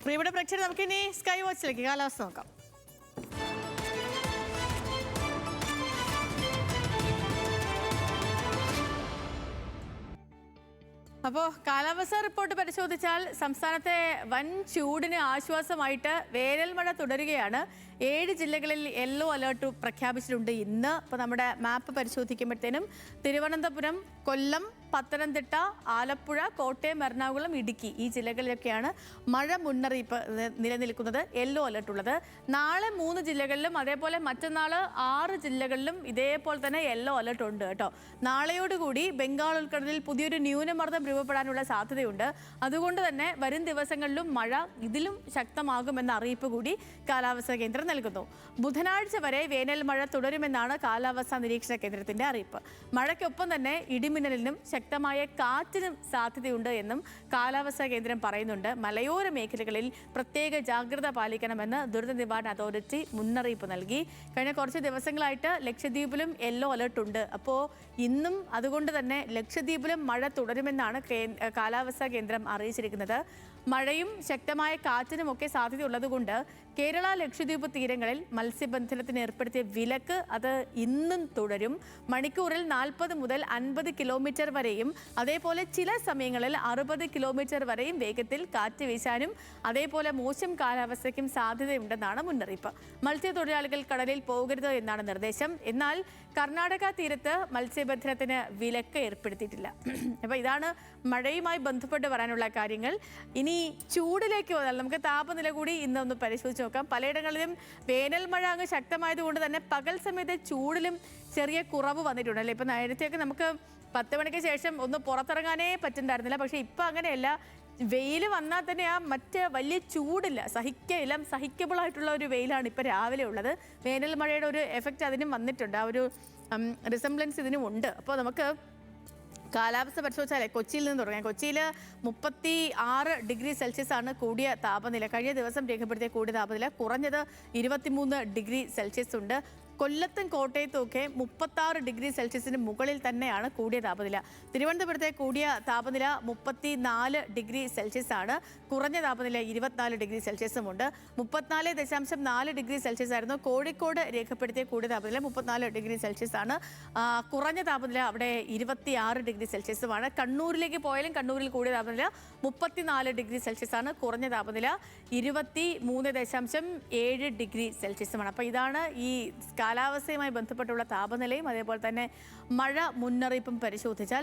പ്രിയപ്പെട്ട പ്രേക്ഷകർ, നമുക്കിനി സ്കൈ വാച്ചിലേക്ക് കാലാവസ്ഥ നോക്കാം. അപ്പോൾ കാലാവസ്ഥ റിപ്പോർട്ട് പരിശോധിച്ചാൽ സംസ്ഥാനത്തെ വൻ ചൂടിന് ആശ്വാസമായിട്ട് വേനൽ മഴ തുടരുകയാണ്. 7 ജില്ലകളിൽ യെല്ലോ അലേർട്ട് പ്രഖ്യാപിച്ചിട്ടുണ്ട് ഇന്ന്. അപ്പോൾ നമ്മുടെ മാപ്പ് പരിശോധിക്കുമ്പോഴത്തേനും തിരുവനന്തപുരം, കൊല്ലം, പത്തനംതിട്ട, ആലപ്പുഴ, കോട്ടയം, എറണാകുളം, ഇടുക്കി ഈ ജില്ലകളിലൊക്കെയാണ് മഴ മുന്നറിയിപ്പ് നിലനിൽക്കുന്നത്, യെല്ലോ അലേർട്ട് ഉള്ളത്. നാളെ 3 ജില്ലകളിലും അതേപോലെ മറ്റന്നാൾ 6 ജില്ലകളിലും ഇതേപോലെ തന്നെ യെല്ലോ അലേർട്ട് ഉണ്ട് കേട്ടോ. നാളെയോടുകൂടി ബംഗാൾ ഉൾക്കടലിൽ പുതിയൊരു ന്യൂനമർദ്ദം രൂപപ്പെടാനുള്ള സാധ്യതയുണ്ട്. അതുകൊണ്ട് തന്നെ വരും ദിവസങ്ങളിലും മഴ ഇതിലും ശക്തമാകുമെന്ന അറിയിപ്പ് കൂടി കാലാവസ്ഥാ കേന്ദ്രം നൽകുന്നു. ബുധനാഴ്ച വരെ വേനൽ മഴ തുടരുമെന്നാണ് കാലാവസ്ഥാ നിരീക്ഷണ കേന്ദ്രത്തിന്റെ അറിയിപ്പ്. മഴയ്ക്കൊപ്പം തന്നെ ഇടിമിന്നലിനും ശക്തമായ കാറ്റിനും സാധ്യതയുണ്ട് എന്നും കാലാവസ്ഥാ കേന്ദ്രം പറയുന്നുണ്ട്. മലയോര മേഖലകളിൽ പ്രത്യേക ജാഗ്രത പാലിക്കണമെന്ന് ദുരന്ത നിവാരണ അതോറിറ്റി മുന്നറിയിപ്പ് നൽകി. കഴിഞ്ഞ കുറച്ച് ദിവസങ്ങളായിട്ട് ലക്ഷദ്വീപിലും യെല്ലോ അലേർട്ട് ഉണ്ട്. അപ്പോൾ ഇന്നും അതുകൊണ്ട് തന്നെ ലക്ഷദ്വീപിലും മഴ തുടരുമെന്നാണ് കാലാവസ്ഥാ കേന്ദ്രം അറിയിച്ചിരിക്കുന്നത്. മഴയും ശക്തമായ കാറ്റിനുമൊക്കെ സാധ്യതയുള്ളതുകൊണ്ട് കേരള ലക്ഷദ്വീപ് തീരങ്ങളിൽ മത്സ്യബന്ധനത്തിന് ഏർപ്പെടുത്തിയ വിലക്ക് അത് ഇന്നും തുടരും. മണിക്കൂറിൽ 40 മുതൽ 50 കിലോമീറ്റർ വരെയും അതേപോലെ ചില സമയങ്ങളിൽ 60 കിലോമീറ്റർ വരെയും വേഗത്തിൽ കാറ്റ് വീശാനും അതേപോലെ മോശം കാലാവസ്ഥയ്ക്കും സാധ്യതയുണ്ടെന്നാണ് മുന്നറിയിപ്പ്. മത്സ്യത്തൊഴിലാളികൾ കടലിൽ പോകരുത് എന്നാണ് നിർദ്ദേശം. എന്നാൽ കർണാടക തീരത്ത് മത്സ്യബന്ധനത്തിന് വിലക്ക് ഏർപ്പെടുത്തിയിട്ടില്ല. അപ്പോൾ ഇതാണ് മഴയുമായി ബന്ധപ്പെട്ട് പറയാനുള്ള കാര്യങ്ങൾ. ഇനി ചൂടിലേക്ക് വന്നാൽ നമുക്ക് താപനില കൂടി ഇന്നൊന്ന് പരിശോധിച്ച് നോക്കാം. പലയിടങ്ങളിലും വേനൽ മഴ അങ്ങ് ശക്തമായതുകൊണ്ട് തന്നെ പകൽ സമയത്ത് ചൂടിലും ചെറിയ കുറവ് വന്നിട്ടുണ്ടല്ലേ. ഇപ്പം നേരത്തെയൊക്കെ നമുക്ക് 10 മണിക്ക് ശേഷം ഒന്ന് പുറത്തിറങ്ങാനേ പറ്റുന്നുണ്ടായിരുന്നില്ല. പക്ഷേ ഇപ്പം അങ്ങനെയല്ല. വെയിൽ വന്നാൽ തന്നെ മറ്റ് വലിയ ചൂടില്ല, സഹിക്കബിൾ ആയിട്ടുള്ള ഒരു വെയിലാണ് ഇപ്പം രാവിലെ ഉള്ളത്. വേനൽ മഴയുടെ ഒരു എഫക്റ്റ് അതിനും വന്നിട്ടുണ്ട്, ആ ഒരു റിസംബ്ലൻസ് ഇതിനും ഉണ്ട്. അപ്പോൾ നമുക്ക് കാലാവസ്ഥ പരിശോധിച്ചാലേ കൊച്ചിയിൽ നിന്ന് തുടങ്ങാം. കൊച്ചിയിൽ 36 ഡിഗ്രി സെൽഷ്യസ് ആണ് കൂടിയ താപനില. കഴിഞ്ഞ ദിവസം രേഖപ്പെടുത്തിയ കൂടിയ താപനില. കുറഞ്ഞത് 23 ഡിഗ്രി സെൽഷ്യസ് ഉണ്ട്. കൊല്ലത്തും കോട്ടയത്തും ഒക്കെ 36 ഡിഗ്രി സെൽഷ്യസിന് മുകളിൽ തന്നെയാണ് കൂടിയ താപനില. തിരുവനന്തപുരത്തെ കൂടിയ താപനില 34 ഡിഗ്രി സെൽഷ്യസ് ആണ്. കുറഞ്ഞ താപനില 24 ഡിഗ്രി സെൽഷ്യസും ഉണ്ട്. 34.4 ഡിഗ്രി സെൽഷ്യസ് ആയിരുന്നു കോഴിക്കോട് രേഖപ്പെടുത്തിയ കൂടിയ താപനില. 34 ഡിഗ്രി സെൽഷ്യസ് ആണ്. കുറഞ്ഞ താപനില അവിടെ 26 ഡിഗ്രി സെൽഷ്യസുമാണ്. കണ്ണൂരിലേക്ക് പോയാലും കണ്ണൂരിൽ കൂടിയ താപനില 34 ഡിഗ്രി സെൽഷ്യസ് ആണ്. കുറഞ്ഞ താപനില 23.7 ഡിഗ്രി സെൽഷ്യസുമാണ്. അപ്പോൾ ഇതാണ് ഈ കാലാവസ്ഥയുമായി ബന്ധപ്പെട്ടുള്ള താപനിലയും അതേപോലെ തന്നെ മഴ മുന്നറിയിപ്പും പരിശോധിച്ചാൽ